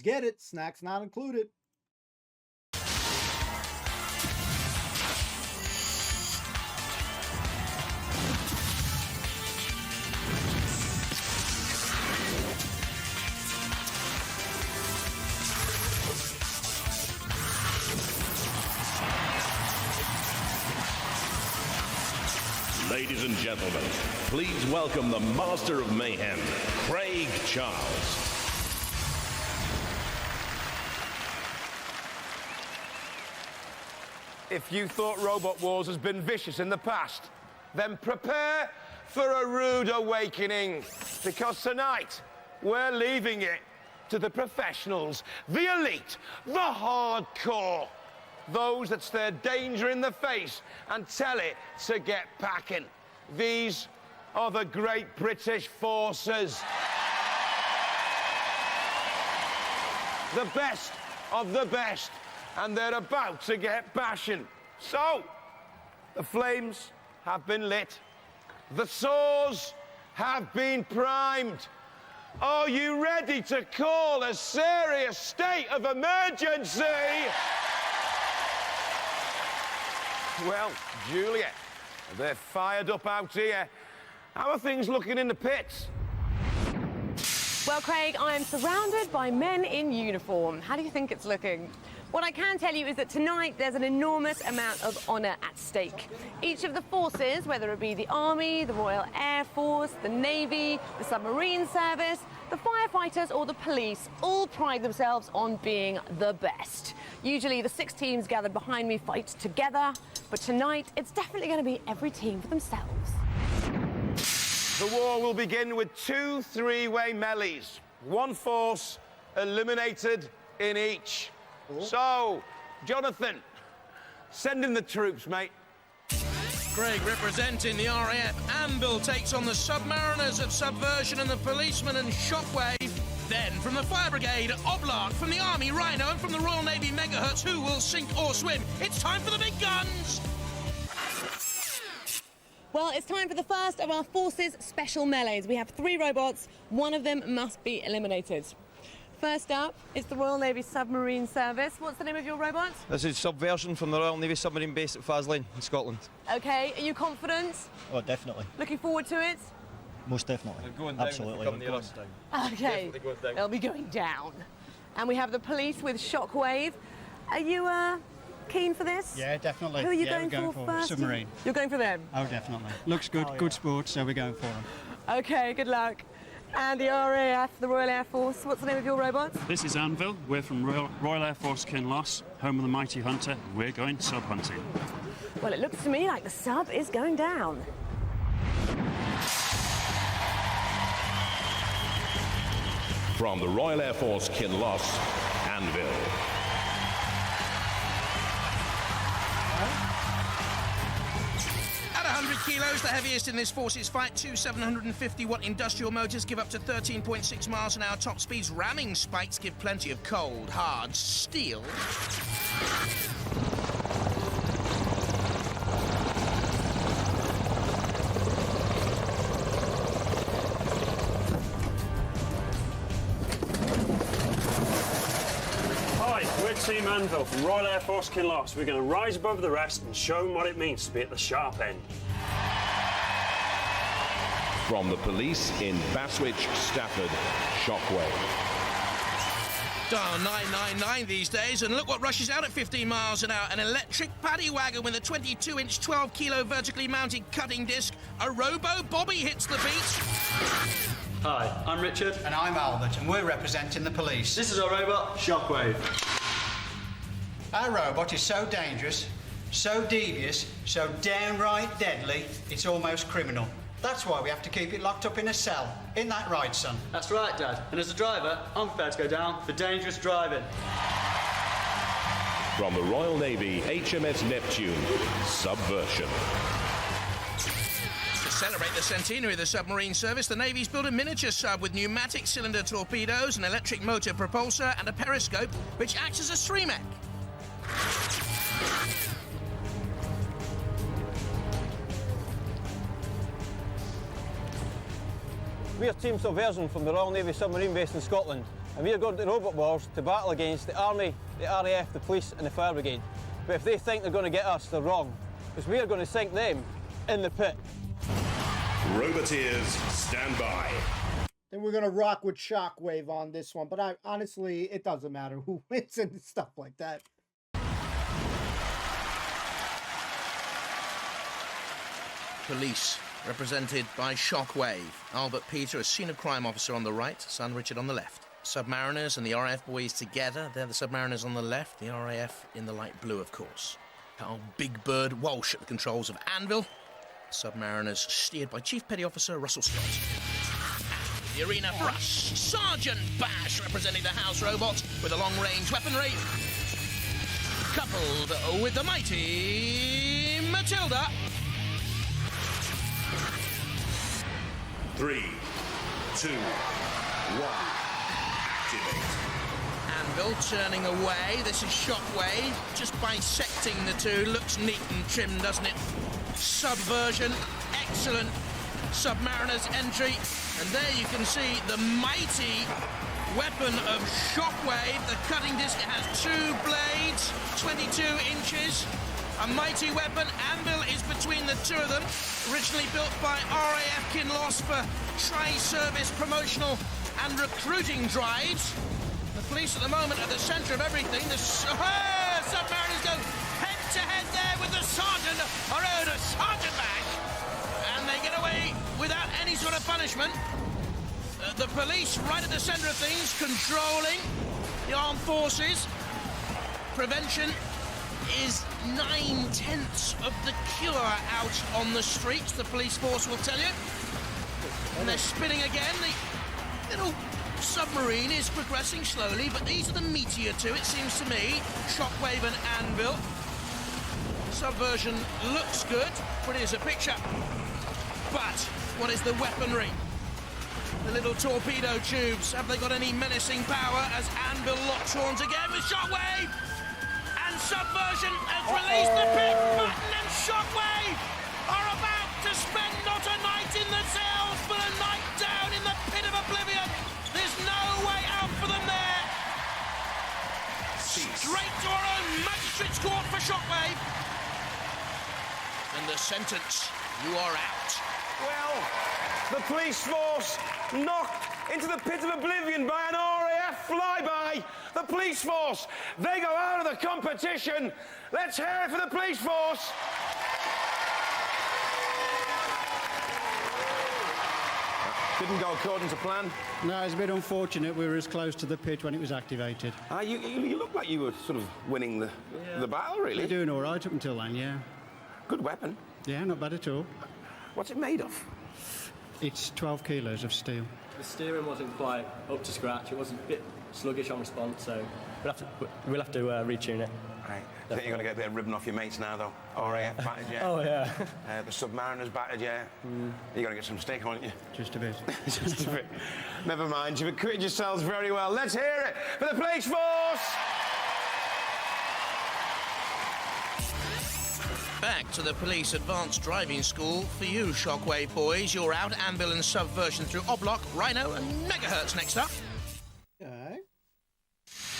get it. Snacks not included. Ladies and gentlemen, please welcome the Master of Mayhem, Craig Charles. If you thought Robot Wars has been vicious in the past, then prepare for a rude awakening, because tonight we're leaving it to the professionals, the elite, the hardcore. Those that stare danger in the face and tell it to get packing. These are the great British forces. The best of the best, and they're about to get bashing. So, the flames have been lit. The saws have been primed. Are you ready to call a serious state of emergency? Well, Juliet, they're fired up out here. How are things looking in the pits? Well, Craig, I am surrounded by men in uniform. How do you think it's looking? What I can tell you is that tonight there's an enormous amount of honour at stake. Each of the forces, whether it be the Army, the Royal Air Force, the Navy, the Submarine Service, the firefighters or the police, all pride themselves on being the best. Usually the 6 teams gathered behind me fight together, but tonight it's definitely going to be every team for themselves. The war will begin with 2 three-way melees. One force eliminated in each. So, Jonathan, send in the troops, mate. Craig representing the RAF. Anvil takes on the Submariners of Subversion and the Policemen and Shockwave. Then, from the Fire Brigade, Oblark, from the Army, Rhino, and from the Royal Navy, Megahertz, who will sink or swim. It's time for the big guns! Well, it's time for the first of our forces special melees. We have 3 robots. One of them must be eliminated. First up is the Royal Navy Submarine Service. What's the name of your robot? This is Subversion from the Royal Navy Submarine Base at Faslane in Scotland. OK, are you confident? Oh, definitely. Looking forward to it? Most definitely. Absolutely. OK, they'll be going down. And we have the police with Shockwave. Are you keen for this? Yeah, definitely. Who are you going for first? Submarine. You're going for them? Oh, definitely. Looks good, good sport, so we're going for them. OK, good luck. And the RAF, the Royal Air Force, what's the name of your robot? This is Anvil. We're from Royal Air Force Kinloss, home of the mighty Hunter. We're going sub-hunting. Well, it looks to me like the sub is going down. From the Royal Air Force Kinloss, Anvil. At 100 kilos, the heaviest in this force's fight, 2 750-watt industrial motors give up to 13.6 miles an hour top speeds. Ramming spikes give plenty of cold, hard steel. We're Team Anvil from Royal Air Force Kinloss. We're going to rise above the rest and show them what it means to be at the sharp end. From the police in Baswich, Stafford, Shockwave. Dial 999 these days, and look what rushes out at 15 miles an hour. An electric paddy wagon with a 22-inch, 12-kilo vertically mounted cutting disc. A robo-bobby hits the beat. Hi, I'm Richard. And I'm Albert, and we're representing the police. This is our robot, Shockwave. Our robot is so dangerous, so devious, so downright deadly, it's almost criminal. That's why we have to keep it locked up in a cell. Isn't that right, son? That's right, Dad. And as a driver, I'm prepared to go down for dangerous driving. From the Royal Navy HMS Neptune, Subversion. To celebrate the centenary of the submarine service, the Navy's built a miniature sub with pneumatic cylinder torpedoes, an electric motor propulsor, and a periscope, which acts as a streamer. We're Team Subversion from the Royal Navy Submarine Base in Scotland. And we're going to Robot Wars to battle against the Army, the RAF, the police and the fire brigade. But if they think they're going to get us, they're wrong. Because we're going to sink them in the pit. Roboteers, stand by. Then we're gonna rock with Shockwave on this one, but honestly, it doesn't matter who wins and stuff like that. Police, represented by Shockwave. Albert Peter, a scene of crime officer on the right, son Richard on the left. Submariners and the RAF boys together. They're the Submariners on the left, the RAF in the light blue, of course. Carl Big Bird Walsh at the controls of Anvil. Submariners steered by Chief Petty Officer Russell Scott. The arena for us, Sergeant Bash representing the house robot with a long-range weaponry, coupled with the mighty Matilda. 3, 2, 1, activate. Anvil turning away. This is Shockwave, just bisecting the two. Looks neat and trim, doesn't it? Subversion, excellent. Submariners entry, and there you can see the mighty weapon of Shockwave. The cutting disc has 2 blades, 22 inches. A mighty weapon. Anvil is between the two of them. Originally built by RAF Kinloss for tri-service promotional and recruiting drives. The police at the moment are the centre of everything. The Submariners go head-to-head there with the Sergeant, or the Sergeant Bash. And they get away without any sort of punishment. The police right at the centre of things, controlling the armed forces. Prevention is 9/10 of the cure out on the streets, the police force will tell you. And they're spinning again. The little submarine is progressing slowly, but these are the meatier two, it seems to me. Shockwave and Anvil. Subversion looks good, pretty as a picture. But what is the weaponry? The little torpedo tubes, have they got any menacing power as Anvil locks horns again with Shockwave? And Subversion has released the big button, and Shockwave are about to spend not a night in the cells, but a night down in the pit of oblivion. There's no way out for them there. Straight to our own magistrate's court for Shockwave. And the sentence, you are out. Well, the police force knocked into the pit of oblivion by an RAF flyby. The police force, they go out of the competition. Let's hear it for the police force. Didn't go according to plan. No, it's a bit unfortunate. We were as close to the pit when it was activated. You look like you were sort of winning the battle, really. We're doing all right up until then, yeah. Good weapon. Yeah, not bad at all. What's it made of? It's 12 kilos of steel. The steering wasn't quite up to scratch. It was a bit sluggish on response, so we'll have to retune it. Right. I think you're going to get a bit of ribbon off your mates now, though. RAF battered you. Oh, yeah. The Submariners battered you. You're going to get some steak, aren't you? Just a bit. Just a bit. Never mind. You've acquitted yourselves very well. Let's hear it for the police force! Back to the police advanced driving school for you, Shockwave boys. You're out. Anvil and Subversion through Oblock, Rhino and Megahertz next up. Okay.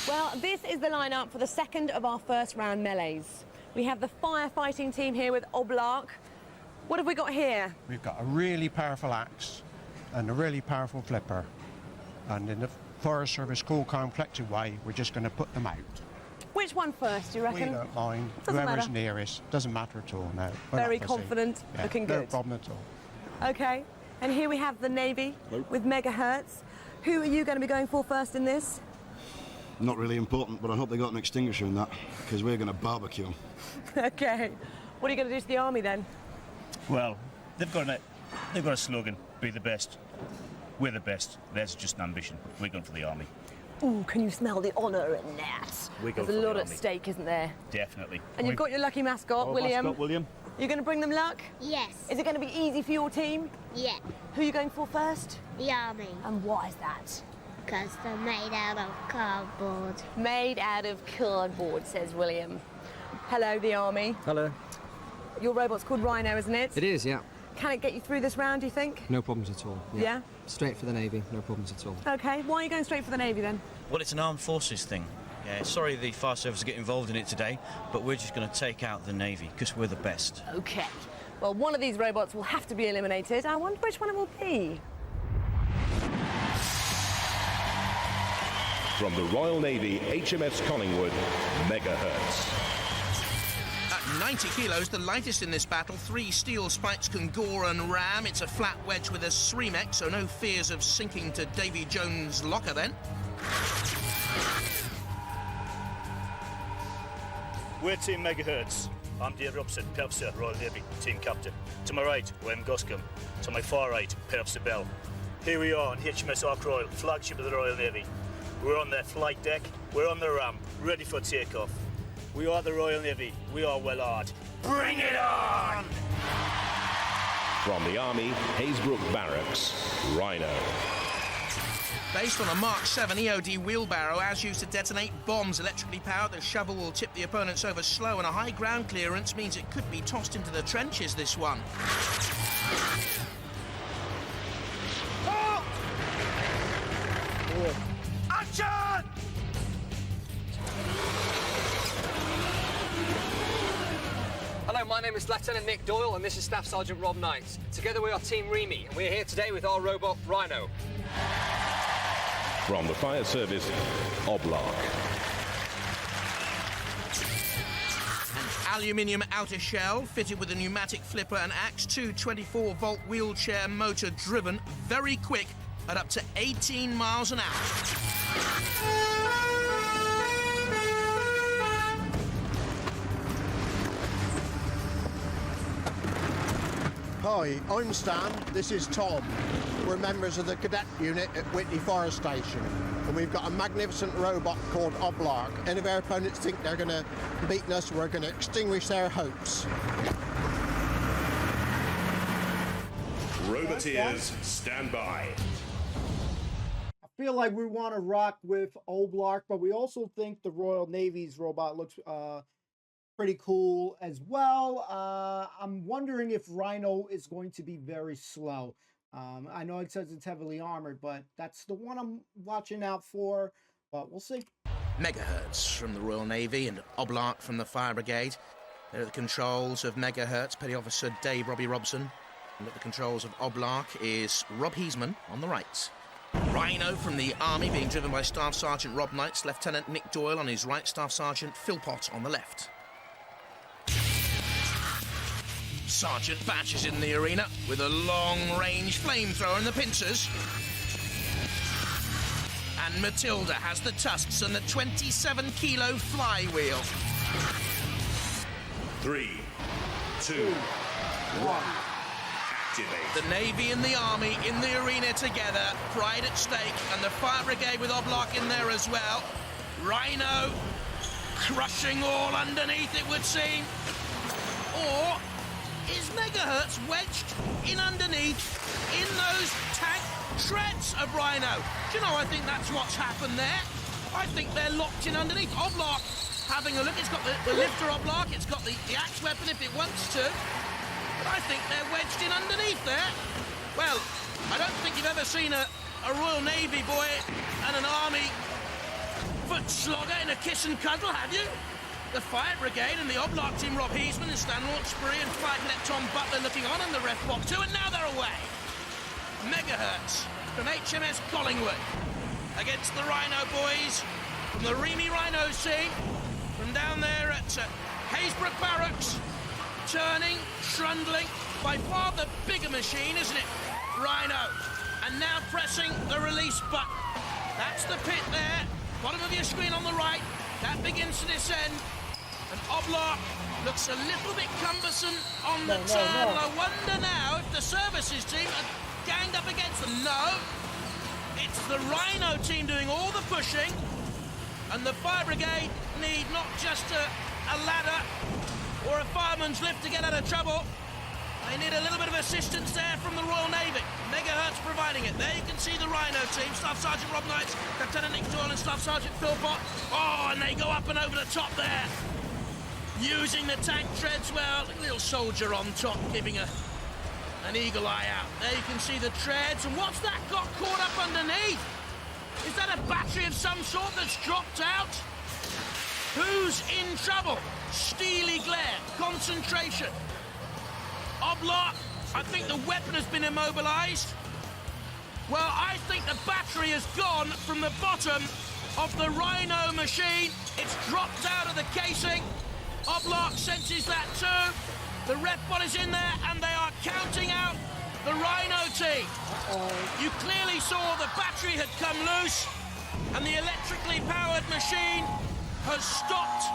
Well, this is the lineup for the second of our first round melees. We have the firefighting team here with Oblock. What have we got here? We've got a really powerful axe and a really powerful flipper. And in the Forest Service cool, calm, collected way, we're just going to put them out. Which one first, do you reckon? We don't mind. Doesn't Whoever's matter. nearest. Doesn't matter at all, no. We're Very not fussy. confident, Yeah, looking no good. problem at all. Okay, and here we have the Navy with Megahertz. Who are you going to be going for first in this? Not really important, but I hope they got an extinguisher in that, because we're going to barbecue. Okay. What are you going to do to the Army then? Well, they've got a slogan, be the best. We're the best. There's just an ambition. We're going for the Army. Ooh, can you smell the honour in that? We go There's for a the lot at Army. stake, isn't there? Definitely. And you've got your lucky mascot, William. Mascot, William. You're going to bring them luck? Yes. Is it going to be easy for your team? Yeah. Who are you going for first? The Army. And why is that? Because they're made out of cardboard. Made out of cardboard, says William. Hello, the Army. Hello. Your robot's called Rhino, isn't it? It is, yeah. Can it get you through this round, do you think? No problems at all. Yeah? Straight for the Navy, no problems at all. OK, why are you going straight for the Navy then? Well, it's an armed forces thing. Yeah, sorry the fire service get involved in it today, but we're just going to take out the Navy because we're the best. OK. Well, one of these robots will have to be eliminated. I wonder which one it will be. From the Royal Navy HMS Collingwood, Megahertz. At 90 kilos, the lightest in this battle, 3 steel spikes can gore and ram. It's a flat wedge with a SREMEC, so no fears of sinking to Davy Jones' locker then. We're Team Megahertz. I'm Dave Robson, Purser, Royal Navy, Team Captain. To my right, Wim Goscombe. To my far right, Purser Bell. Here we are on HMS Ark Royal, flagship of the Royal Navy. We're on their flight deck, we're on the ramp, ready for takeoff. We are the Royal Navy, we are well armed. Bring it on! From the Army, Haysbrook Barracks, Rhino. Based on a Mark 7 EOD wheelbarrow, as used to detonate bombs electrically powered, the shovel will tip the opponents over slow, and a high ground clearance means it could be tossed into the trenches, this one. Action! Hello, my name is Lieutenant Nick Doyle and this is Staff Sergeant Rob Knight. Together we are Team Remy and we're here today with our robot Rhino. From the Fire Service, Oblark. An aluminium outer shell fitted with a pneumatic flipper and axe, 2 24-volt wheelchair motor driven, very quick at up to 18 miles an hour. Hi, I'm Stan, this is Tom. We're members of the cadet unit at Whitney Fire Station, and we've got a magnificent robot called Oblark. Any of our opponents think they're going to beat us, we're going to extinguish their hopes. Roboteers, stand by. I feel like we want to rock with Oblark, but we also think the Royal Navy's robot looks pretty cool as well. I'm wondering if Rhino is going to be very slow. I know it says it's heavily armored, but that's the one I'm watching out for, but we'll see. Megahertz from the Royal Navy and Oblark from the Fire Brigade. There are the controls of Megahertz, Petty Officer Dave Robbie Robson. And at the controls of Oblark is Rob Heasman on the right. Rhino from the Army being driven by Staff Sergeant Rob Knights, Lieutenant Nick Doyle on his right, Staff Sergeant Phil Pott on the left. Sergeant Batch is in the arena with a long-range flamethrower and the pincers. And Matilda has the tusks and the 27-kilo flywheel. 3, 2, 1. Activate. The Navy and the Army in the arena together, pride at stake, and the Fire Brigade with Oblark in there as well. Rhino crushing all underneath, it would seem. Or is Megahertz wedged in underneath in those tank treads of Rhino? Do you know, I think that's what's happened there. I think they're locked in underneath. Oblark having a look. It's got the lifter Oblark. It's got the axe weapon if it wants to. But I think they're wedged in underneath there. Well, I don't think you've ever seen a Royal Navy boy and an Army foot slogger in a kiss and cuddle, have you? The Fire Brigade and the Oblark team, Rob Heasman and Stan Launchbury and Flight Cadet Tom Butler looking on in the ref box too, and now they're away. Megahertz from HMS Collingwood against the Rhino boys from the Remy Rhinos team from down there at Haysbrook Barracks, turning, trundling, by far the bigger machine, isn't it? Rhino, and now pressing the release button. That's the pit there, bottom of your screen on the right, that begins to descend. And Oblark looks a little bit cumbersome on the turn. And I wonder now if the services team are ganged up against them. No, it's the Rhino team doing all the pushing, and the Fire Brigade need not just a ladder or a fireman's lift to get out of trouble. They need a little bit of assistance there from the Royal Navy. Megahertz providing it. There you can see the Rhino team. Staff Sergeant Rob Knights, Lieutenant Nick Doyle and Staff Sergeant Phil Pott. Oh, and they go up and over the top there. Using the tank treads well. A little soldier on top, giving a an eagle eye out. There you can see the treads, and what's that got caught up underneath? Is that a battery of some sort that's dropped out? Who's in trouble? Steely glare, concentration. Oblock, I think the weapon has been immobilised. Well, I think the battery has gone from the bottom of the Rhino machine. It's dropped out of the casing. Oblock senses that too. The ref bot is in there, and they are counting out the Rhino team. You clearly saw the battery had come loose, and the electrically powered machine has stopped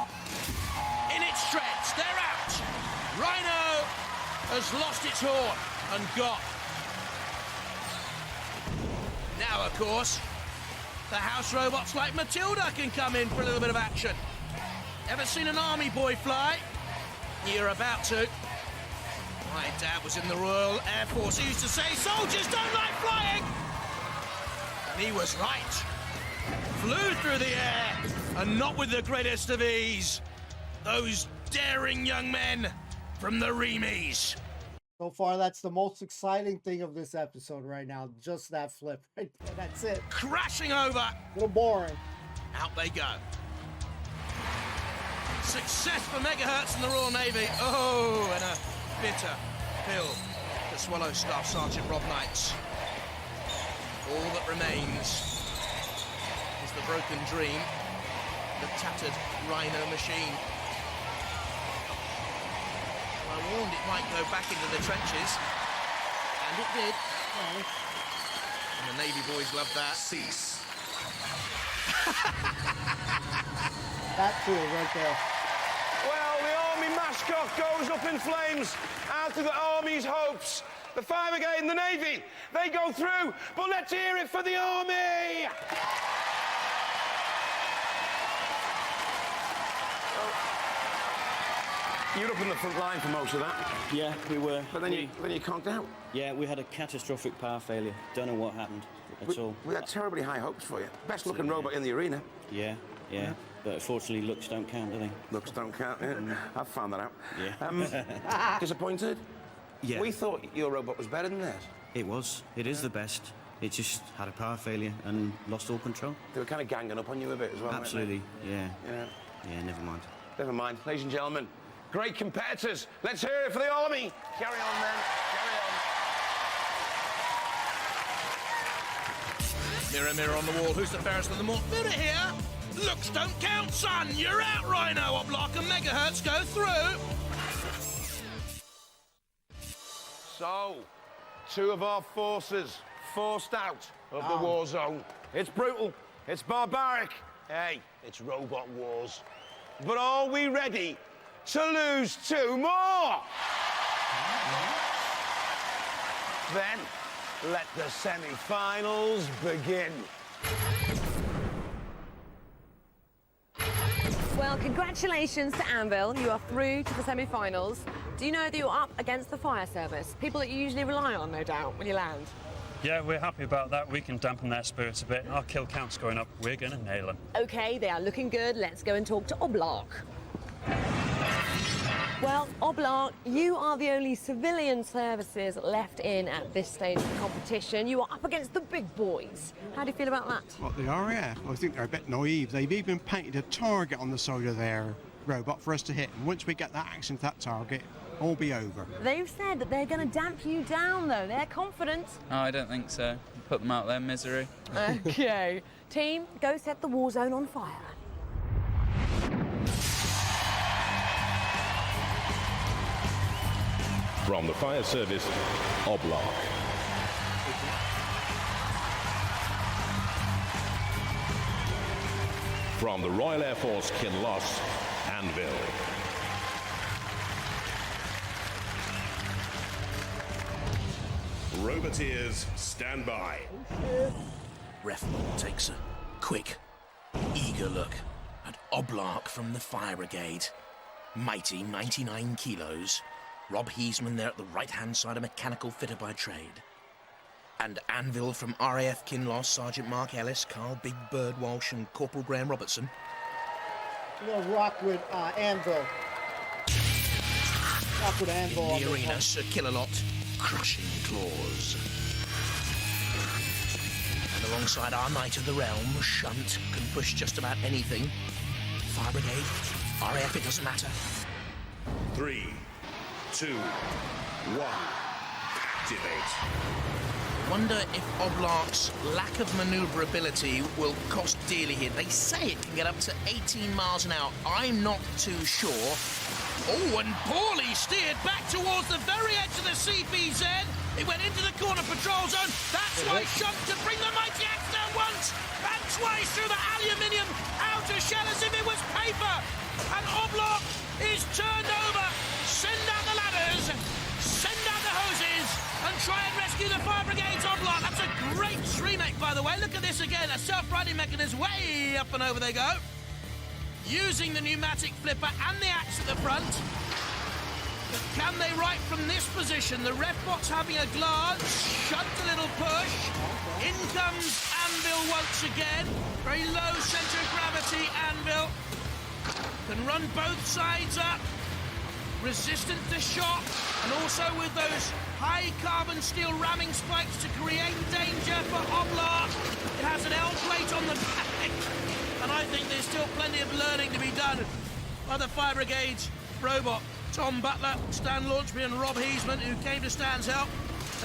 in its treads. They're out. Rhino has lost its horn and got. Now, of course, the house robots like Matilda can come in for a little bit of action. Ever seen an army boy fly? You're about to. My dad was in the Royal Air Force. He used to say, soldiers don't like flying! And he was right. Flew through the air, and not with the greatest of ease. Those daring young men from the Remies. So far, that's the most exciting thing of this episode right now. Just that flip right there. That's it. Crashing over. A little boring. Out they go. Success for megahertz in the Royal Navy. Oh, and a bitter pill to swallow, Staff Sergeant Rob Knights. All that remains is the broken dream, the tattered Rhino machine. I warned it might go back into the trenches, and it did. And the Navy boys loved that. Cease. That too, right there. Well, the Army mascot goes up in flames out of the Army's hopes. The Fire Brigade and the Navy, they go through, but let's hear it for the Army! You were up in the front line for most of that. Yeah, we were. But then you conked out. Yeah, we had a catastrophic power failure. Don't know what happened at all. We had terribly high hopes for you. Best looking robot in the arena. Yeah. But unfortunately, looks don't count, do they? Looks don't count, yeah. I've found that out. Yeah. Disappointed? Yeah. We thought your robot was better than theirs. It was. It is the best. It just had a power failure and lost all control. They were kind of ganging up on you a bit as well. Absolutely, yeah. Yeah. Yeah, never mind. Never mind. Ladies and gentlemen, great competitors. Let's hear it for the Army. Carry on, men. Carry on. Mirror, mirror on the wall, who's the fairest of them all? Mirror here. Looks don't count, son. You're out, Rhino. Oblock and megahertz go through. So, two of our forces forced out of the war zone. It's brutal. It's barbaric. Hey, it's robot wars. But are we ready to lose two more? Then, let the semi-finals begin. Well, congratulations to Anvil. You are through to the semi-finals. Do you know that you're up against the fire service? People that you usually rely on, no doubt, when you land. Yeah, we're happy about that. We can dampen their spirits a bit. Our kill count's going up. We're going to nail them. OK, they are looking good. Let's go and talk to Oblock. Well, Oblock, you are the only civilian services left in at this stage of the competition. You are up against the big boys. How do you feel about that? What, the RAF? I think they're a bit naive. They've even painted a target on the side of their robot for us to hit. And once we get that action to that target, all be over. They've said that they're going to damp you down, though. They're confident. Oh, I don't think so. Put them out of their misery. OK. Team, go set the war zone on fire. From the fire service, Oblock. From the Royal Air Force, Kinloss, Anvil. Roboteers, stand by. Reflon takes a quick, eager look at Oblock from the Fire Brigade. Mighty 99 kilos. Rob Heesman there at the right-hand side, a mechanical fitter by trade. And Anvil from RAF Kinloss, Sergeant Mark Ellis, Carl Big Bird Walsh and Corporal Graham Robertson. We're going to rock with Anvil. Rock with Anvil. In the arena, Sir Killalot crushing claws. And alongside our Knight of the Realm, Shunt can push just about anything. Fire Brigade, RAF, it doesn't matter. 3, 2, 1. Activate. Wonder if Oblark's lack of manoeuvrability will cost dearly here. They say it can get up to 18 miles an hour. I'm not too sure. Oh, and poorly steered back towards the very edge of the CPZ. It went into the corner patrol zone. That's why Shunt to bring the mighty axe down once and twice through the aluminium outer shell as if it was paper. And Oblark is turned over. Send out the ladders. Send out the hoses and try and rescue the fire brigade's Oblark. That's a great remake, by the way. Look at this again. A self-riding mechanism way up and over they go. Using the pneumatic flipper and the axe at the front. But can they right from this position? The Refbot's having a glance. Shunt a little push. In comes Anvil once again. Very low centre of gravity, Anvil. Can run both sides up. Resistant to shock, and also with those high carbon steel ramming spikes to create danger for Oblark. It has an L plate on the back, and I think there's still plenty of learning to be done by the Fire Brigade's robot. Tom Butler, Stan Launchby and Rob Heasman, who came to Stan's help,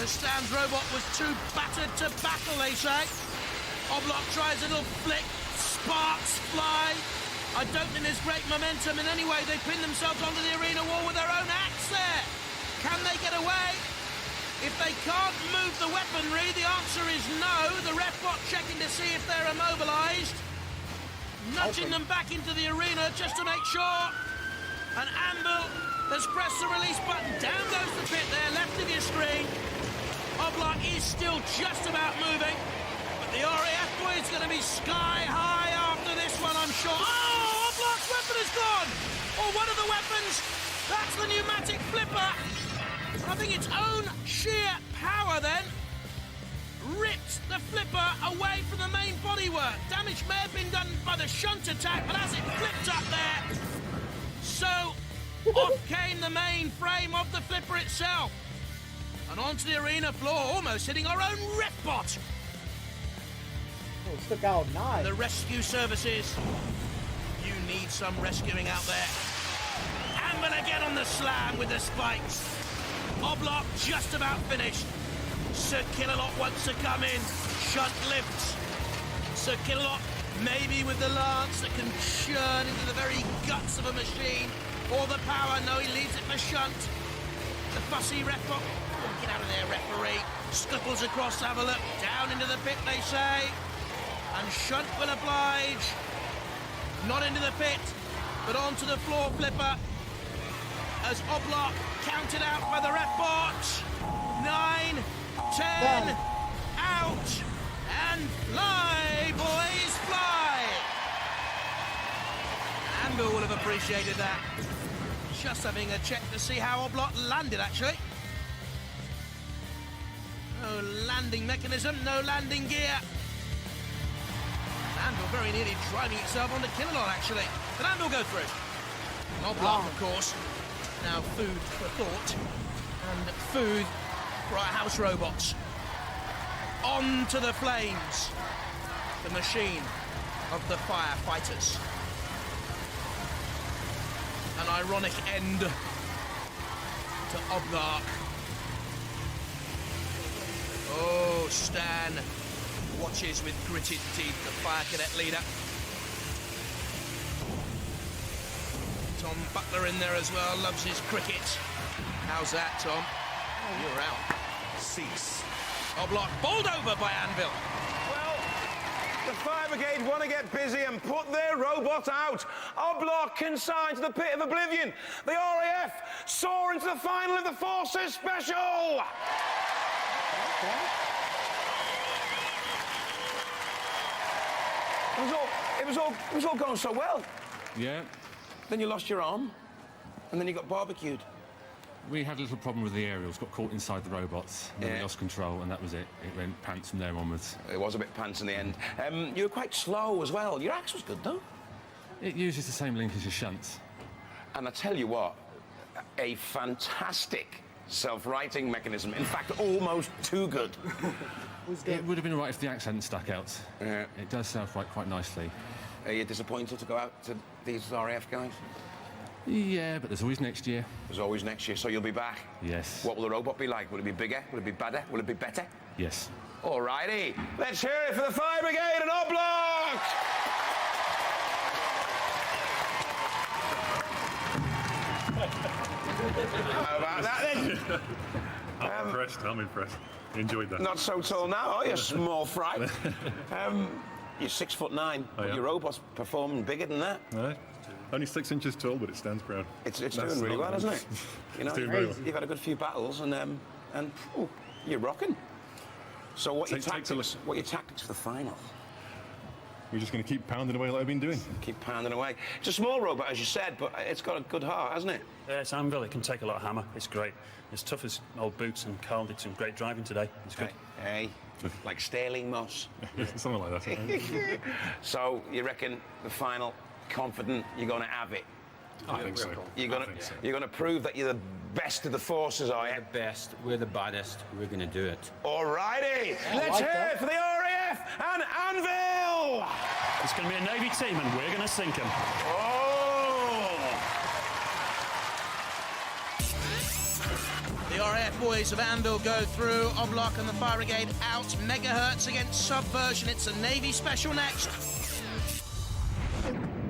as Stan's robot was too battered to battle, they say. Oblark tries a little flick, sparks fly. I don't think there's great momentum in any way. They pin themselves onto the arena wall with their own axe there. Can they get away? If they can't move the weaponry, the answer is no. The Refbot checking to see if they're immobilised. Nudging them back into the arena just to make sure. And Anvil has pressed the release button. Down goes the pit there, left of your screen. Oblark is still just about moving. But the RAF boy is going to be sky high after this one, I'm sure. Oh! Oblark's weapon is gone! Or one of the weapons! That's the pneumatic flipper! I think its own sheer power then ripped the flipper away from the main bodywork. Damage may have been done by the Shunt attack, but as it flipped up there, so off came the main frame of the flipper itself. And onto the arena floor, almost hitting our own Refbot. Oh, stuck out nice. The rescue services. You need some rescuing out there. Anvil again on the slam with the spikes. Oblark just about finished. Sir Killalot wants to come in. Shunt lifts. Sir Killalot maybe with the lance that can churn into the very guts of a machine. Or the power. No, he leaves it for Shunt. The fussy Refbot. Oh, get out of there, referee. Scuttles across to have a look. Down into the pit, they say. And Shunt will oblige. Not into the pit, but onto the floor flipper. As Oblark counted out by the Refbot. 9, 10, out, and fly, boys, fly! Anvil will have appreciated that. Just having a check to see how Oblark landed, actually. No landing mechanism, no landing gear. Anvil very nearly driving itself onto Killalot, actually. Did Anvil go through? Oblark, of course. Now food for thought. And food for our house robots. On to the flames. The machine of the firefighters. An ironic end to Oblark. Oh, Stan watches with gritted teeth the fire cadet leader. Tom Butler in there as well, loves his cricket. How's that, Tom? You're out. Cease. Oblark bowled over by Anvil. Well, the Fire Brigade want to get busy and put their robot out. Oblark consigned to the pit of oblivion. The RAF soar into the final of the Forces Special. Okay. It was all going so well. Yeah. Then you lost your arm, and then you got barbecued. We had a little problem with the aerials, got caught inside the robots, and then we lost control, and that was it. It went pants from there onwards. It was a bit pants in the end. You were quite slow as well. Your axe was good, though. It uses the same link as your Shunt. And I tell you what, a fantastic self-righting mechanism. In fact, almost too good. It would have been right if the accent stuck out. It does self-right quite nicely. Are you disappointed to go out to these RAF guys? Yeah, but there's always next year. There's always next year, so you'll be back? Yes. What will the robot be like? Will it be bigger? Will it be better? Will it be better? Yes. All righty. Let's hear it for the Fire Brigade and Oblak! How about that then? I'm impressed. Enjoyed that. Not so tall now, are you, small fry? You're 6'9", but your robot's performing bigger than that. Right. Only 6 inches tall, but it stands proud. It's doing really well, isn't it? You know, doing very well. You've had a good few battles, and you're rocking. So what are your tactics for the final? We're just going to keep pounding away like I've been doing. Keep pounding away. It's a small robot, as you said, but it's got a good heart, hasn't it? Yeah, it's anvil. It can take a lot of hammer. It's great. It's tough as old boots, and Carl did some great driving today. It's good. Hey, like Sterling Moss. Something like that. So you reckon the final, confident you're going to have it? I think so. You're going to prove that you're the best of the forces, are you? The best. We're the baddest. We're going to do it. All righty. Let's hear it for the RAF and Anvil. It's going to be a Navy team, and we're going to sink them. The RAF boys of Anvil go through. Oblak and the Fire Brigade out. Megahertz against Subversion. It's a Navy special next.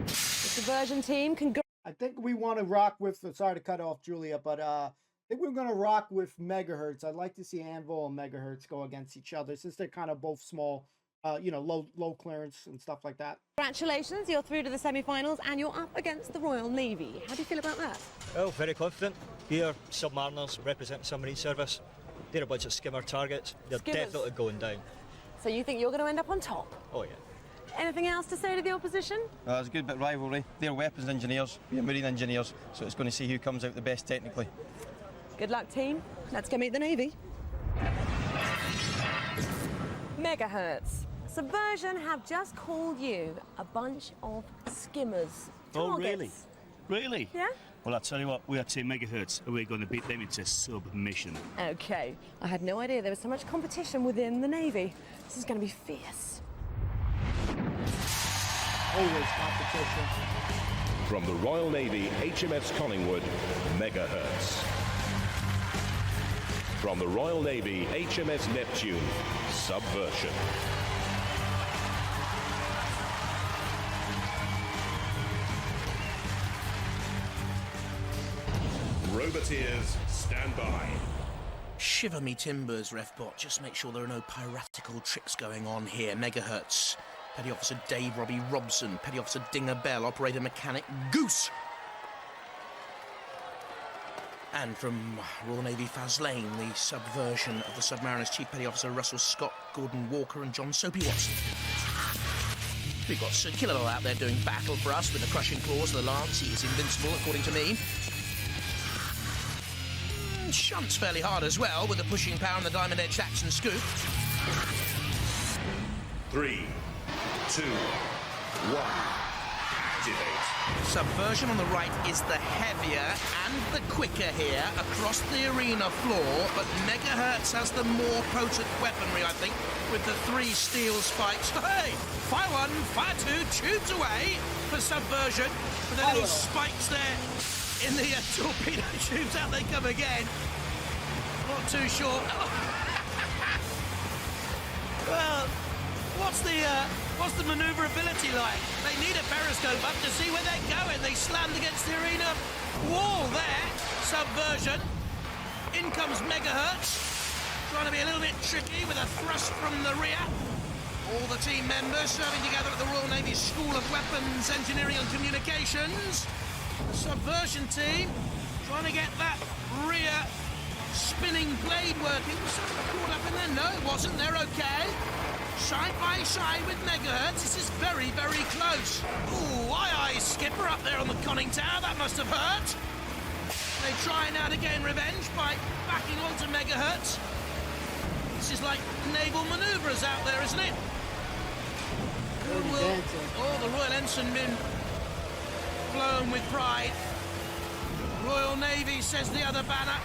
The Subversion team can go. I think we want to rock with, sorry to cut off Julia, but I think we're going to rock with Megahertz. I'd like to see Anvil and Megahertz go against each other since they're kind of both small, low clearance and stuff like that. Congratulations, you're through to the semi-finals and you're up against the Royal Navy. How do you feel about that? Well, very confident. Here, submariners representing submarine service. They're a bunch of skimmer targets. They're definitely going down. So you think you're going to end up on top? Oh, yeah. Anything else to say to the opposition? There's a good bit of rivalry. They're weapons engineers, we're marine engineers, so it's going to see who comes out the best technically. Good luck, team. Let's go meet the Navy. Megahertz. Subversion have just called you a bunch of skimmers. Oh, Targets. really? Really? Yeah? Well, I'll tell you what, we are Team Megahertz, and we're going to beat them into submission. Okay. I had no idea there was so much competition within the Navy. This is going to be fierce. Always competition. From the Royal Navy HMS Collingwood, Megahertz. From the Royal Navy HMS Neptune, Subversion. Roboteers, stand by. Shiver me timbers, RefBot. Just make sure there are no piratical tricks going on here. Megahertz. Petty Officer Dave Robbie Robson. Petty Officer Dinger Bell. Operator Mechanic Goose. And from Royal Navy Faslane, the Subversion of the Submariners, Chief Petty Officer Russell Scott, Gordon Walker and John Soapy Watson. We've got Sir Killalo out there doing battle for us with the crushing claws of the Lance. He is invincible, according to me. Shunts fairly hard as well with the pushing power and the diamond edge action scoop. 3, 2, 1. Activate. Subversion on the right is the heavier and the quicker here across the arena floor, but Megahertz has the more potent weaponry, I think, with the 3 steel spikes. Hey! Fire 1, fire 2, tubes away for Subversion with the little spikes there in the torpedo tubes. Out they come again. Not too sure. Well, what's the manoeuvrability like? They need a periscope up to see where they're going. They slammed against the arena wall there. Subversion. In comes Megahertz. Trying to be a little bit tricky with a thrust from the rear. All the team members serving together at the Royal Navy School of Weapons, Engineering and Communications. The Subversion team trying to get that rear spinning blade working. Was something caught up in there? No, it wasn't. They're okay. Side by side with Megahertz. This is very, very close. Ooh, aye, Skipper up there on the conning tower. That must have hurt. They try now to gain revenge by backing onto Megahertz. This is like naval manoeuvres out there, isn't it? Oh, the Royal Ensign been flown with pride. Royal Navy, says the other banner.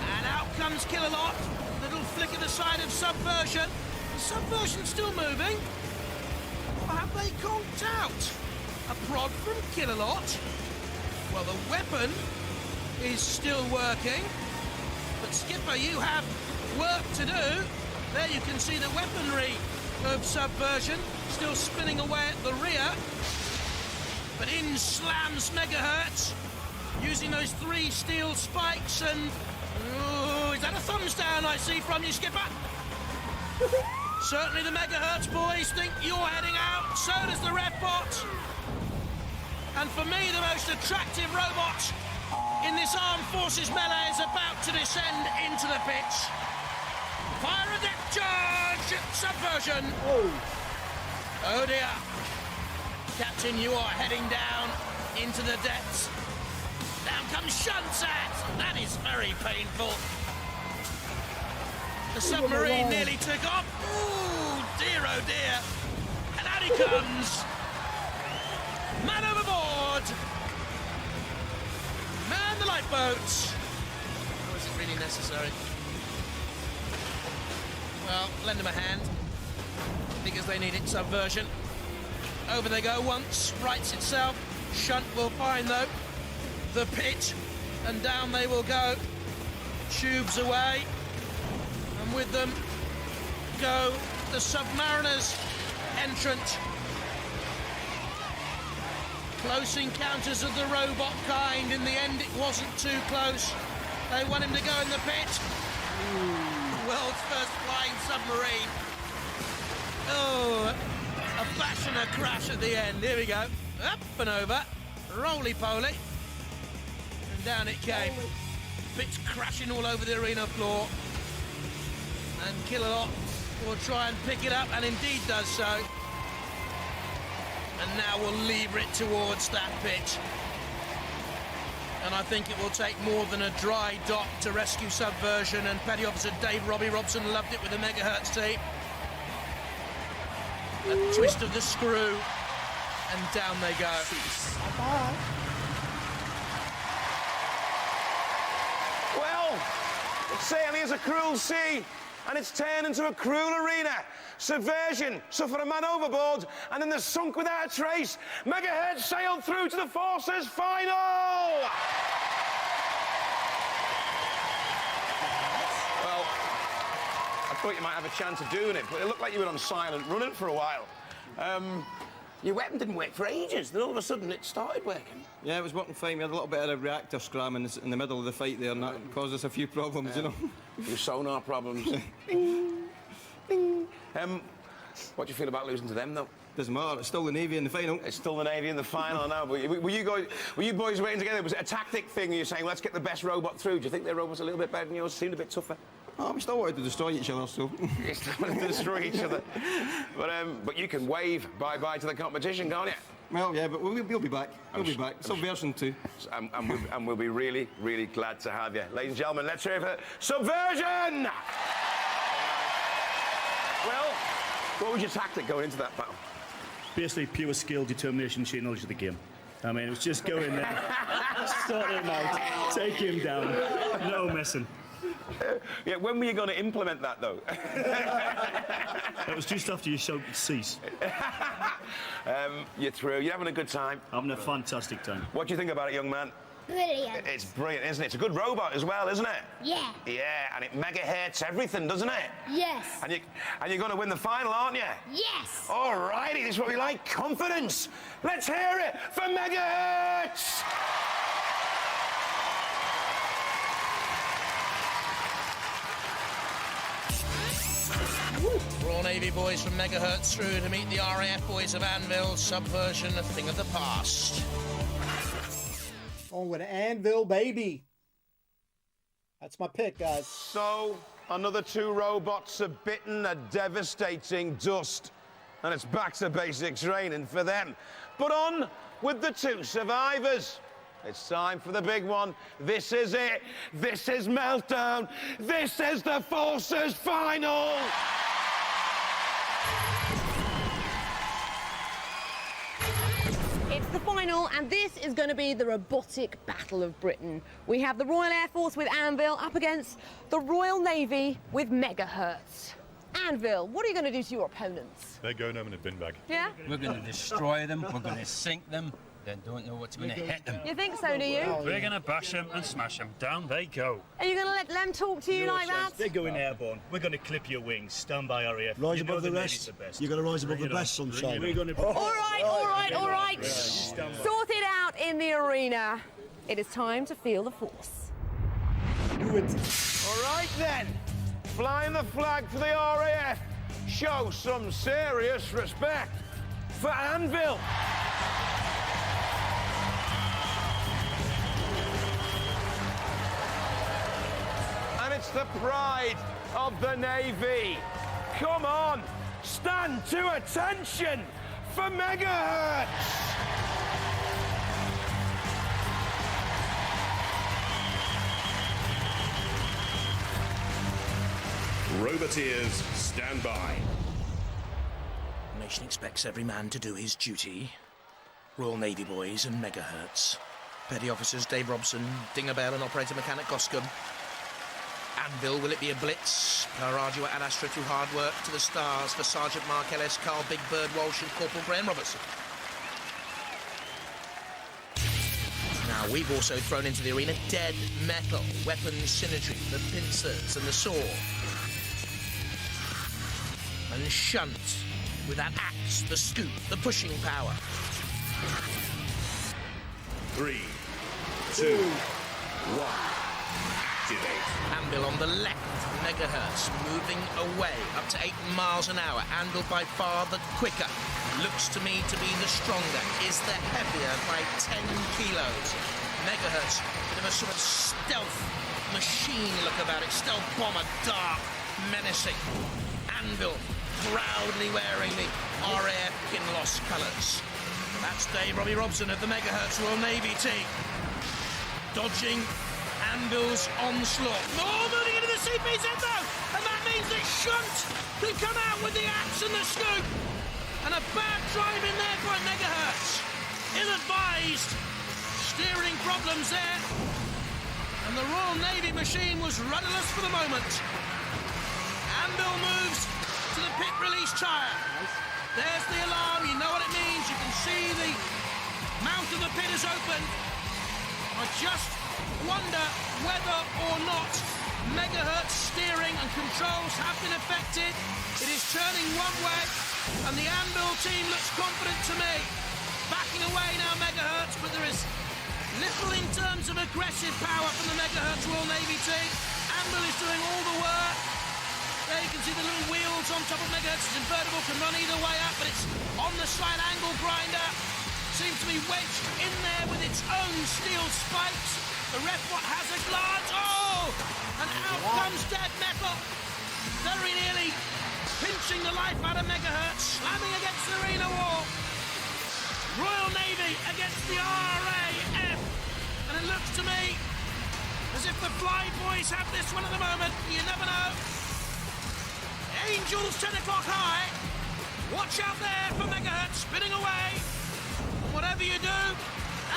And out comes Kill-A-Lot. Little flick of the side of Subversion. Is Subversion still moving? Or have they conked out? A prod from Kill-A-Lot. Well, the weapon is still working. But Skipper, you have work to do. There you can see the weaponry of Subversion still spinning away at the rear. But in slams Megahertz, using those 3 steel spikes and... Oh, is that a thumbs down I see from you, Skipper? Certainly the Megahertz boys think you're heading out, so does the Red Bot. And for me, the most attractive robot in this Armed Forces melee is about to descend into the pitch. Fire a deck charge! Subversion! Oh dear. Captain, you are heading down into the depths. Down comes Shunsat! That is very painful. The submarine nearly took off. Ooh, dear, oh dear. And out he comes. Man overboard. Man the lifeboats. Was it really necessary? Well, lend them a hand. Because they need it. Subversion. Over they go once. Rights itself. Shunt will find, though, the pit. And down they will go. Tubes away. And with them go the Submariners entrant. Close encounters of the robot kind. In the end, it wasn't too close. They want him to go in the pit. Ooh. World's first flying submarine. Oh, a bash and a crash at the end. Here we go. Up and over. Roly-poly. And down it came. Bits crashing all over the arena floor. And Kill-A-Lot will try and pick it up, and indeed does so. And now we'll lever it towards that pit. And I think it will take more than a dry dock to rescue Subversion, and Petty Officer Dave Robbie Robson loved it with the Megahertz team. A twist of the screw, and down they go. Well, it certainly is a cruel sea, and it's turned into a cruel arena. Subversion suffer a man overboard, and then they're sunk without a trace. Megahertz sailed through to the Forces final! Well, I thought you might have a chance of doing it, but it looked like you were on silent running for a while. Your weapon didn't work for ages, then all of a sudden it started working. Yeah, it was working fine. We had a little bit of a reactor scram in the middle of the fight there, and that caused us a few problems, you know. A few sonar problems. What do you feel about losing to them, though? Doesn't matter. It's still the Navy in the final. It's still the Navy in the final now. But were you boys waiting together? Was it a tactic thing? You're saying, let's get the best robot through. Do you think their robot's a little bit better than yours? Seemed a bit tougher. Oh, we still wanted to destroy each other, so. You still wanted to destroy each other. But you can wave bye-bye to the competition, can't you? Well, yeah, but we'll be back. We'll be back. Subversion 2. And we'll be really, really glad to have you. Ladies and gentlemen, let's hear it for Subversion! Well, what was your tactic going into that battle? Basically, pure skill, determination, sheer knowledge of the game. I mean, it was just go in there, sort him out, take him down, no messing. Yeah, when were you going to implement that, though? It was just after you shouted cease. You're through. You're having a good time? Having a fantastic time. What do you think about it, young man? Brilliant. It's brilliant, isn't it? It's a good robot as well, isn't it? Yeah. Yeah, and it megahertz everything, doesn't it? Yes. And you're going to win the final, aren't you? Yes. All righty, this is what we like, confidence. Let's hear it for Megahertz! Royal Navy boys from Megahertz through to meet the RAF boys of Anvil. Subversion, a thing of the past. Going with Anvil, baby. That's my pick, guys. So, another 2 robots have bitten a devastating dust. And it's back to basic training for them. But on with the 2 survivors. It's time for the big one. This is it. This is Meltdown. This is the Forces final. It's the final final, and this is going to be the robotic battle of Britain. We have the Royal Air Force with Anvil up against the Royal Navy with Megahertz. Anvil, what are you going to do to your opponents? They're going home in a bin bag. Yeah? We're going to destroy them, we're going to sink them, they don't know what's going to hit them. You think so, do you? We're going to bash them and smash them. Down they go. Are you going to let them talk to you No like chance. that? They're going airborne. We're going to clip your wings. Stand by, RAF. Rise You know above the Navy's rest. the best. You've got to rise above the Bring it best, on. sunshine. We're going to... All right. Yeah, you stand by. Sort it out in the arena. It is time to feel the force. Do it. All right then, flying the flag for the RAF. Show some serious respect for Anvil. And it's the pride of the Navy. Come on, stand to attention for Megahertz. Roboteers, stand by. The nation expects every man to do his duty. Royal Navy boys and Megahertz. Petty officers Dave Robson, Dinger Bell and Operator Mechanic Goscombe. Anvil, will it be a blitz? Per Ardua ad Astra through hard work to the stars for Sergeant Mark Ellis, Carl Big Bird Walsh and Corporal Graham Robertson. Now, we've also thrown into the arena dead metal, weapons symmetry, the pincers and the saw. And shunt with that axe, the scoop, the pushing power. 3, 2, 1. Activate. Anvil on the left, Megahertz moving away up to 8 miles an hour. Anvil by far the quicker. Looks to me to be the stronger. Is the heavier by 10 kilos. Megahertz, bit of a sort of stealth machine look about it. Stealth bomber, dark, menacing. Anvil proudly wearing the RAF Kinloss colours. That's Dave Robbie Robson of the Megahertz Royal Navy team. Dodging Anvil's onslaught. Oh, moving into the CPZ though! And that means that Shunt can come out with the axe and the scoop. And a bad drive in there by Megahertz. Ill-advised. Steering problems there. And the Royal Navy machine was rudderless for the moment. Anvil moves to the pit release tyre. There's the alarm, you know what it means. You can see the mouth of the pit is open. I just wonder whether or not Megahertz steering and controls have been affected. It is turning one way, and the Anvil team looks confident to me. Backing away now, Megahertz, but there is little in terms of aggressive power from the Megahertz Royal Navy team. Anvil is doing all the work. There you can see the little wheels on top of Megahertz. It's invertible, can run either way up, but it's on the side angle grinder. Seems to be wedged in there with its own steel spikes. The ref has a glance. Oh! And out comes dead metal. Very nearly pinching the life out of Megahertz. Slamming against the arena wall. Royal Navy against the RAF. And it looks to me as if the Fly Boys have this one at the moment. You never know. Angels 10 o'clock high. Watch out there for Megahertz spinning away. Whatever you do,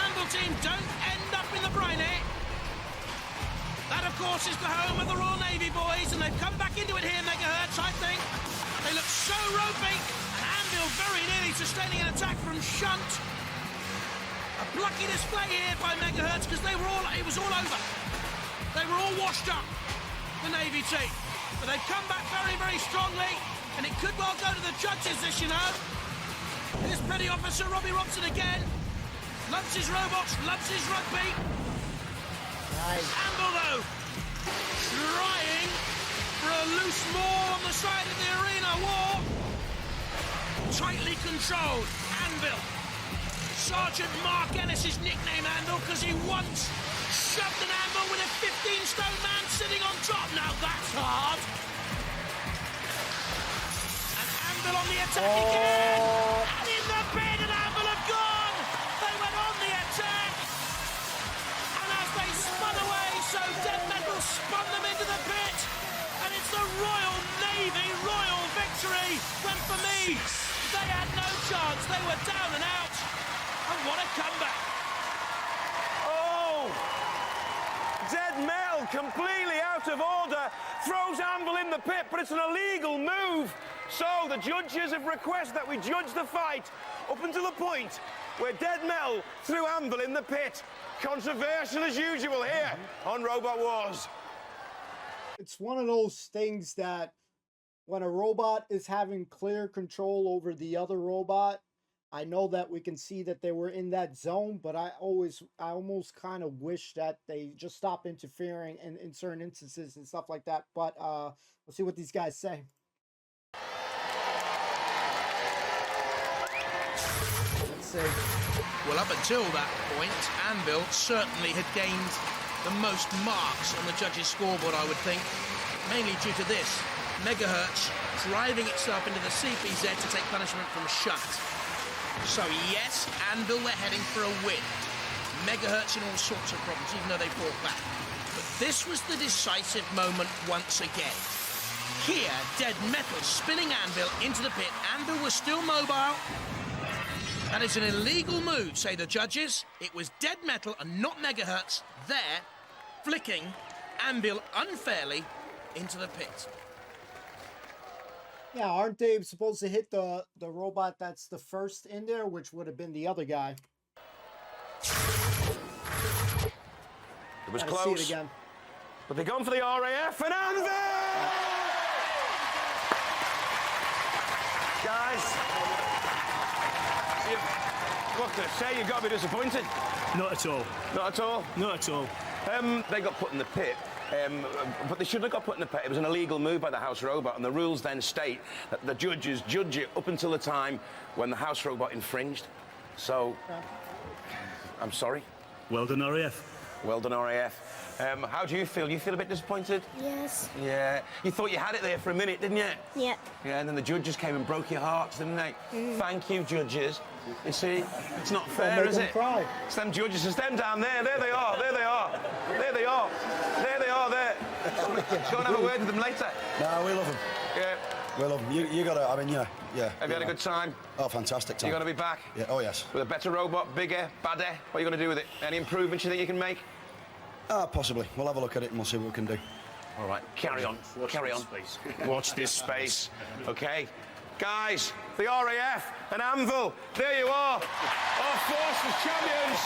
Anvil team don't end up in the briny. That, of course, is the home of the Royal Navy boys, and they've come back into it here, Megahertz, I think. They look so ropey, and Anvil very nearly sustaining an attack from Shunt. A plucky display here by Megahertz, because it was all over. They were all washed up, the Navy team. But they've come back very, very strongly, and it could well go to the judges, this, you know. Here's Petty Officer Robbie Robson again. Loves his robots, loves his rugby. Nice. Anvil, though, trying for a loose maul on the side of the arena wall. Tightly controlled, Anvil. Sergeant Mark Ellis' nickname Anvil because he once shoved an anvil with a 15-stone man sitting on top. Now that's hard. And Anvil on the attack again. And in the pit, and Anvil have gone. They went on the attack. And as they spun away, so dead metal spun them into the pit. And it's the Royal Navy royal victory. When for me, they had no chance. They were down and out. And what a comeback. Oh! Dead Mel, completely out of order, throws Anvil in the pit, but it's an illegal move. So the judges have requested that we judge the fight up until the point where Dead Mel threw Anvil in the pit. Controversial as usual here on Robot Wars. It's one of those things that when a robot is having clear control over the other robot, I know that we can see that they were in that zone, but I almost kind of wish that they just stop interfering in certain instances and stuff like that. But let's see what these guys say. Let's see. Well, up until that point, Anvil certainly had gained the most marks on the judges' scoreboard, I would think, mainly due to this. Megahertz driving itself into the CPZ to take punishment from Shunt. So yes, Anvil were heading for a win. Megahertz in all sorts of problems, even though they fought back. But this was the decisive moment once again. Here, Dead Metal spinning Anvil into the pit. Anvil was still mobile. That is an illegal move, say the judges. It was Dead Metal and not Megahertz there, flicking Anvil unfairly into the pit. Yeah, aren't they supposed to hit the robot that's the first in there, which would have been the other guy? It was Gotta close. see it again. But they're going for the RAF and Anvil! Guys, what can I say? You've got to be disappointed. Not at all. Not at all? Not at all. They got put in the pit. But they shouldn't have got put in the pit. It was an illegal move by the House Robot, and the rules then state that the judges judge it up until the time when the House Robot infringed. So, I'm sorry. Well done, RAF. Well done, RAF. How do you feel? You feel a bit disappointed? Yes. Yeah. You thought you had it there for a minute, didn't you? Yeah. Yeah, and then the judges came and broke your hearts, didn't they? Thank you, judges. You see, it's not fair, is it? Cry. It's them judges. It's them down there. There they are. There they are. There they are. There they are. There. Go and have a word with them later. No, we love them. Yeah. We love them. You got to, I mean, yeah. Have you had a good time? Oh, fantastic time. You're going to be back? Yeah, oh yes. With a better robot, bigger, badder? What are you going to do with it? Any improvements you think you can make? Possibly. We'll have a look at it and we'll see what we can do. All right, carry on. Carry on. Watch this space. Okay. Guys, the RAF and Anvil, there you are. Our Forces champions.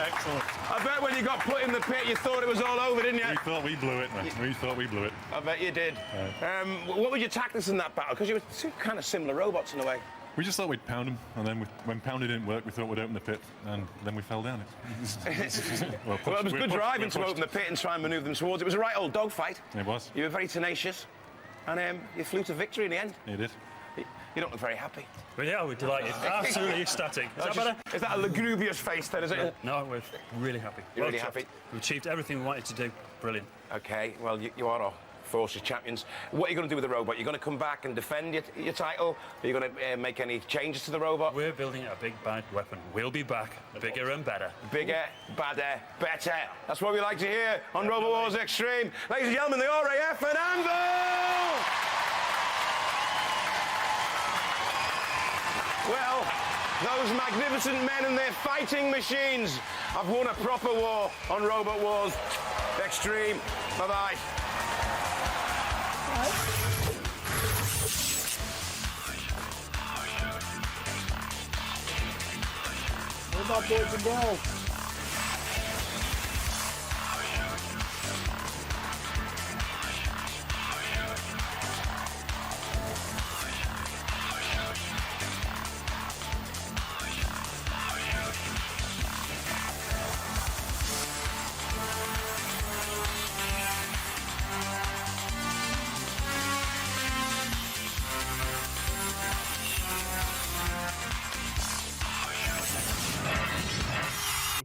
Excellent. I bet when you got put in the pit, you thought it was all over, didn't you? We thought we blew it, man. We thought we blew it. I bet you did. What would you tactics in that battle? Because you were two kind of similar robots in a way. We just thought we'd pound them, and then when pounding didn't work, we thought we'd open the pit, and then we fell down it. Well, it was good driving to open the pit and try and manoeuvre them towards it. It was a right old dogfight. It was. You were very tenacious, and you flew to victory in the end. You did. You don't look very happy. Well, yeah, we're delighted. Absolutely ecstatic. Is that better? Is that a lugubrious face then, is it? No, we're really happy. You're really happy? We've achieved everything we wanted to do. Brilliant. OK, well, you are our Forces champions. What are you going to do with the robot? You're going to come back and defend your title? Are you going to make any changes to the robot? We're building a big, bad weapon. We'll be back, bigger and better. Bigger, badder, better. That's what we like to hear on Robot Wars Extreme. Ladies and gentlemen, the RAF and Anvil! Well, those magnificent men and their fighting machines have won a proper war on Robot Wars Extreme. Bye-bye. What about boys and girls?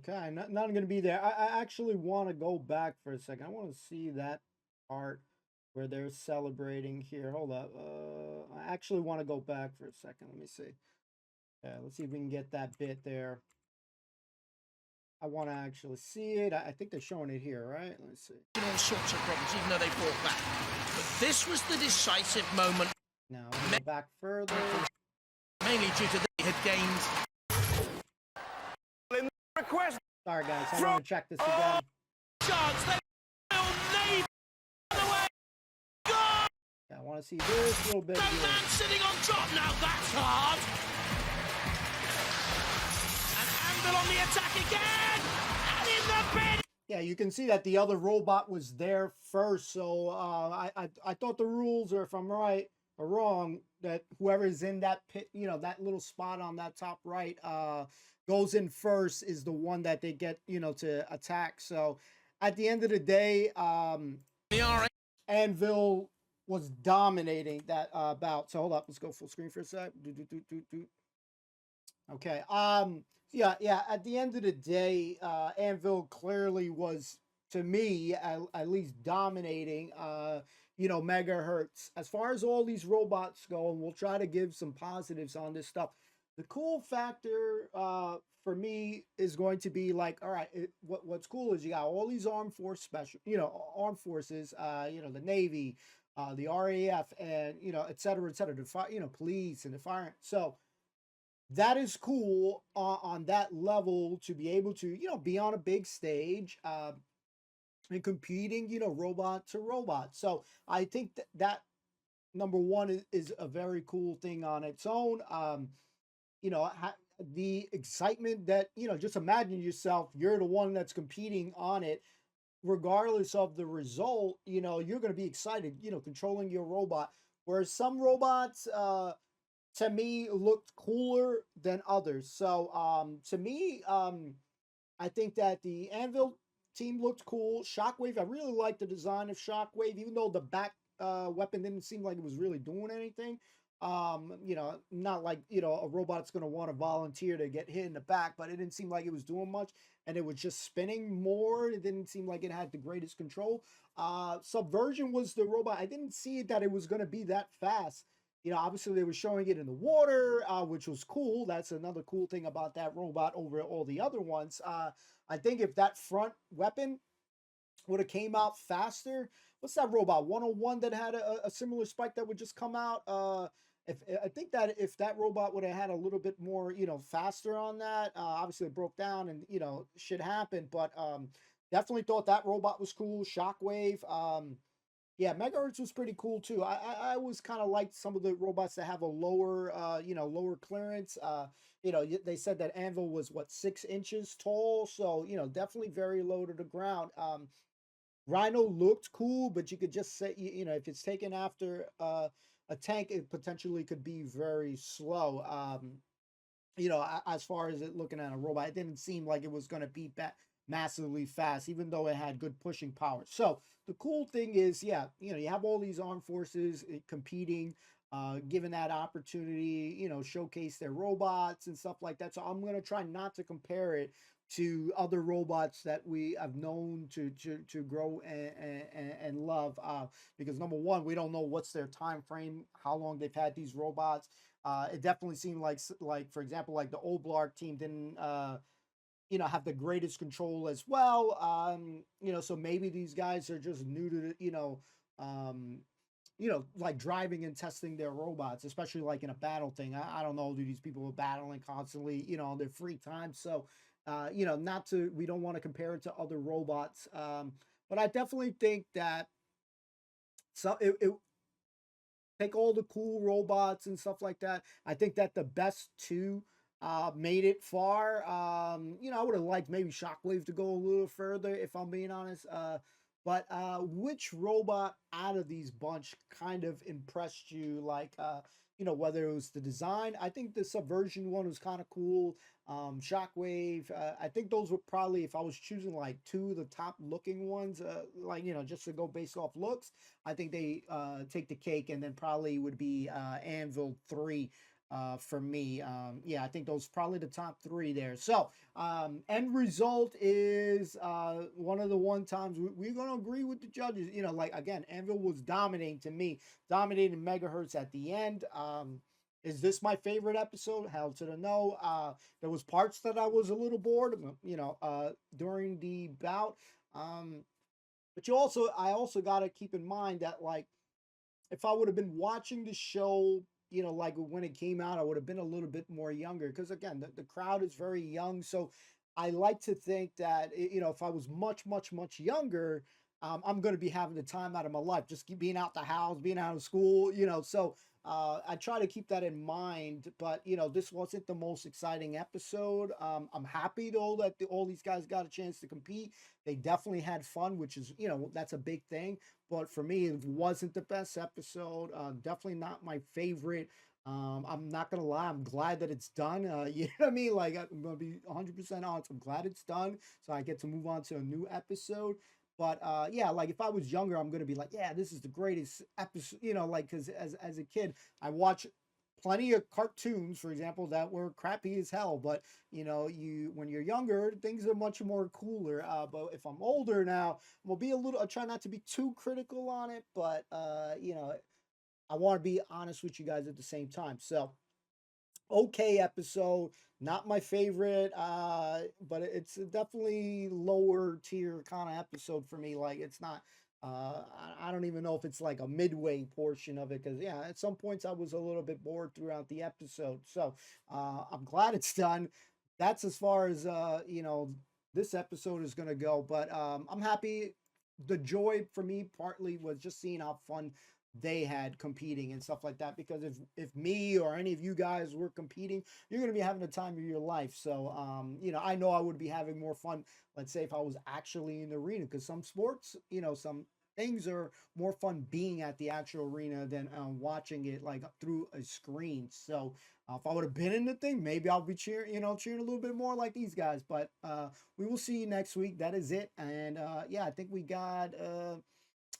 Okay, not going to be there. I actually want to go back for a second. I want to see that part where they're celebrating here. Hold up. I actually want to go back for a second. Let me see. Yeah, let's see if we can get that bit there. I want to actually see it. I think they're showing it here, right? Let's see. All sorts of problems, even though they fought back. But this was the decisive moment. Now, go back further. Mainly due to this. had gained. Request. Sorry, guys. I want to check this again. Chance. They Royal Navy. Yeah, I want to see this little bit. No Here. man sitting on top now. That's hard. And Anvil on the attack again. And in the bed. Yeah, you can see that the other robot was there first. So I thought the rules, or if I'm right or wrong, that whoever's in that pit, you know, that little spot on that top right, goes in first is the one that they get, you know, to attack. So at the end of the day, Anvil was dominating that bout. So hold up, let's go full screen for a sec. Okay. Yeah. At the end of the day, Anvil clearly was, to me, at least dominating. You know, megahertz. As far as all these robots go, and we'll try to give some positives on this stuff. The cool factor for me is going to be like, all right, what's cool is you got all these armed forces, you know, the Navy, the RAF, and, you know, et cetera, the police and the fire. So that is cool on that level to be able to, you know, be on a big stage and competing, you know, robot to robot. So I think that number one is a very cool thing on its own. You know, the excitement that, you know, just imagine yourself, you're the one that's competing on it, regardless of the result, you know, you're going to be excited, you know, controlling your robot. Whereas some robots, to me, looked cooler than others. So, to me, I think that the Anvil team looked cool. Shockwave, I really like the design of Shockwave, even though the back weapon didn't seem like it was really doing anything. You know, not like, you know, a robot's going to want to volunteer to get hit in the back, but it didn't seem like it was doing much, and it was just spinning more. It didn't seem like it had the greatest control. Subversion was the robot. I didn't see that it was going to be that fast. You know, obviously they were showing it in the water, which was cool. That's another cool thing about that robot over all the other ones. I think if that front weapon would have came out faster, what's that robot 101 that had a similar spike that would just come out? I think that if that robot would have had a little bit more, you know, faster on that, obviously it broke down and, you know, shit happened, but definitely thought that robot was cool. Shockwave, yeah, Megahertz was pretty cool too. I always kind of liked some of the robots that have a lower, you know, lower clearance. You know, they said that Anvil was what, 6 inches tall, so, you know, definitely very low to the ground. Rhino looked cool, but you could just say, you know, if it's taken after a tank, it potentially could be very slow. You know, as far as it looking at a robot, it didn't seem like it was going to be massively fast, even though it had good pushing power. So the cool thing is, yeah, you know, you have all these armed forces competing, given that opportunity, you know, showcase their robots and stuff like that. So I'm going to try not to compare it to other robots that we have known to grow and love, because number one, we don't know what's their time frame, how long they've had these robots. It definitely seemed like for example, like the Oblark team didn't you know, have the greatest control as well. You know, so maybe these guys are just new to you know, like driving and testing their robots, especially like in a battle thing. I don't know, do these people are battling constantly, you know, on their free time. So, you know, we don't want to compare it to other robots. But I definitely think that it take all the cool robots and stuff like that. I think that the best two made it far. You know, I would have liked maybe Shockwave to go a little further, if I'm being honest. But which robot out of these bunch kind of impressed you? Like, you know, whether it was the design. I think the Subversion one was kind of cool. Shockwave. I think those were probably, if I was choosing like two of the top looking ones, like, you know, just to go based off looks, I think they take the cake, and then probably would be Anvil 3. For me, yeah, I think those probably the top 3 there. So, end result is one of the one times we're going to agree with the judges. You know, like, again, Anvil was dominating to me, dominating megahertz at the end. Is this my favorite episode? Hell to the no. There was parts that I was a little bored, you know, during the bout. But I also got to keep in mind that, like, if I would have been watching the show, like when it came out, I would have been a little bit more younger because again, the crowd is very young. So I like to think that if I was much, much, much younger, I'm going to be having the time out of my life, just being out the house, being out of school, So I try to keep that in mind. But this wasn't the most exciting episode. I'm happy though that all these guys got a chance to compete. They definitely had fun, which is that's a big thing. But for me, it wasn't the best episode. Definitely not my favorite. I'm not gonna lie, I'm glad that it's done. You know what I mean? Like I'm gonna be 100% honest. I'm glad it's done, so I get to move on to a new episode. But yeah, like if I was younger, I'm gonna be like, yeah, this is the greatest episode. Like because as a kid, I watch plenty of cartoons, for example, that were crappy as hell. But when you're younger, things are much more cooler. But if I'm older now, I'll try not to be too critical on it. But I want to be honest with you guys at the same time. So, okay episode, not my favorite, but it's definitely lower tier kind of episode for me. Like it's not. I don't even know if it's like a midway portion of it because yeah, at some points I was a little bit bored throughout the episode. So I'm glad it's done. That's as far as this episode is gonna go. But I'm happy. The joy for me partly was just seeing how fun they had competing and stuff like that, because if me or any of you guys were competing, you're going to be having the time of your life. So I know I would be having more fun, let's say, if I was actually in the arena, because some sports, some things are more fun being at the actual arena than watching it like through a screen. So if I would have been in the thing, maybe I'll be cheering a little bit more like these guys. But we will see you next week. That is it. And yeah, I think we got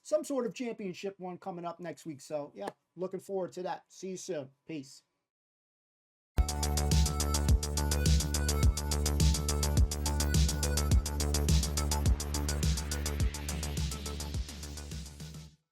some sort of championship one coming up next week. So yeah, looking forward to that. See you soon. Peace.